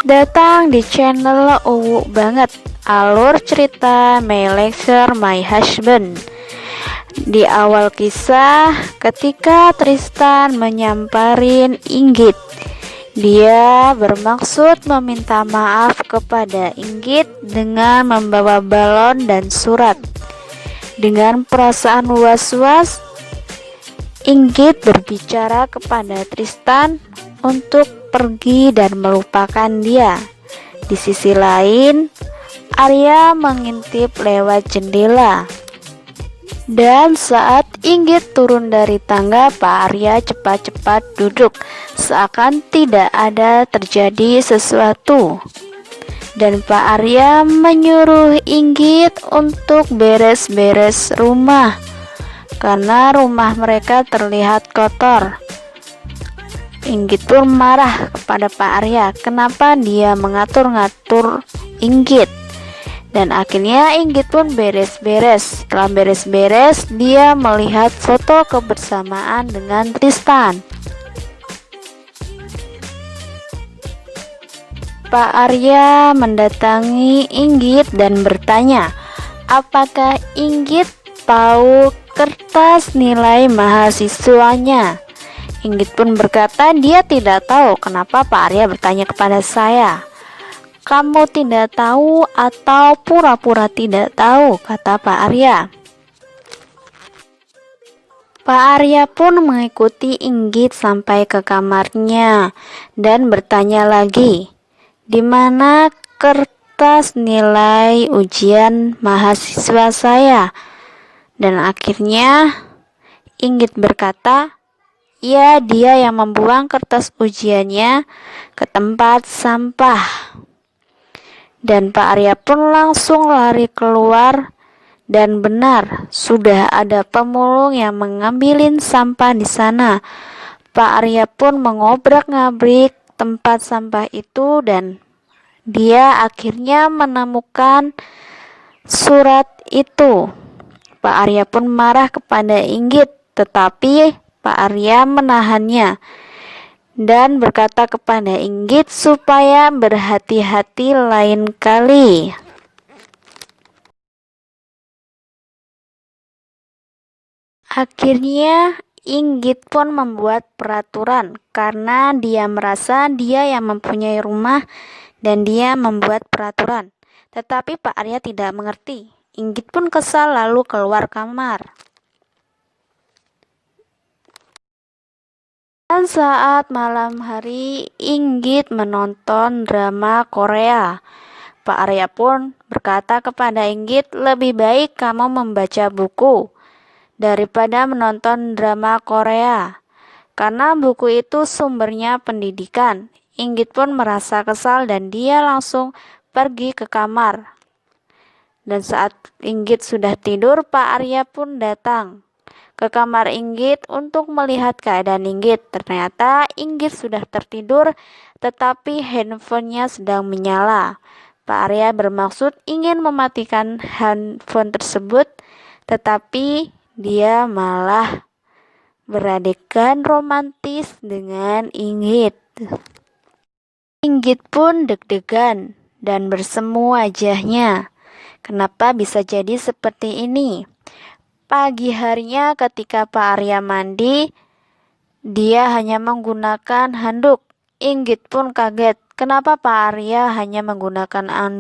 Selamat datang di channel Uwu Banget, alur cerita My Lecture My Husband. Di awal kisah, ketika Tristan menyamparin Inggit, dia bermaksud meminta maaf kepada Inggit dengan membawa balon dan surat. Dengan perasaan was-was, Inggit berbicara kepada Tristan untuk pergi dan melupakan dia. Di sisi lain, Arya mengintip lewat jendela. Dan saat Inggit turun dari tangga, Pak Arya cepat-cepat duduk, seakan tidak ada terjadi sesuatu. Dan Pak Arya menyuruh Inggit untuk beres-beres rumah, karena rumah mereka terlihat kotor. Inggit pun marah kepada Pak Arya, kenapa dia mengatur-ngatur Inggit. Dan akhirnya Inggit pun beres-beres. Setelah beres-beres, dia melihat foto kebersamaan dengan Tristan. Pak Arya mendatangi Inggit dan bertanya, apakah Inggit tahu kertas nilai mahasiswanya? Inggit pun berkata dia tidak tahu. Kenapa Pak Arya bertanya kepada saya? Kamu tidak tahu atau pura-pura tidak tahu, kata Pak Arya. Pak Arya pun mengikuti Inggit sampai ke kamarnya dan bertanya lagi, di mana kertas nilai ujian mahasiswa saya? Dan akhirnya Inggit berkata, ya, dia yang membuang kertas ujiannya ke tempat sampah. Dan Pak Arya pun langsung lari keluar, dan benar sudah ada pemulung yang mengambilin sampah di sana. Pak Arya pun mengobrak-ngabrik tempat sampah itu dan dia akhirnya menemukan surat itu. Pak Arya pun marah kepada Inggit, tetapi Pak Arya menahannya dan berkata kepada Inggit supaya berhati-hati lain kali. Akhirnya Inggit pun membuat peraturan karena dia merasa dia yang mempunyai rumah dan dia membuat peraturan. Tetapi Pak Arya tidak mengerti. Inggit pun kesal lalu keluar kamar. Dan saat malam hari, Inggit menonton drama Korea. Pak Arya pun berkata kepada Inggit, lebih baik kamu membaca buku daripada menonton drama Korea, karena buku itu sumbernya pendidikan. Inggit pun merasa kesal dan dia langsung pergi ke kamar. Dan saat Inggit sudah tidur, Pak Arya pun datang ke kamar Inggit untuk melihat keadaan Inggit. Ternyata Inggit sudah tertidur, tetapi handphonenya sedang menyala. Pak Arya bermaksud ingin mematikan handphone tersebut, tetapi dia malah beradegan romantis dengan Inggit. Inggit pun deg-degan dan bersemu wajahnya. Kenapa bisa jadi seperti ini? Pagi harinya ketika Pak Arya mandi, dia hanya menggunakan handuk. Inggit pun kaget, kenapa Pak Arya hanya menggunakan handuk?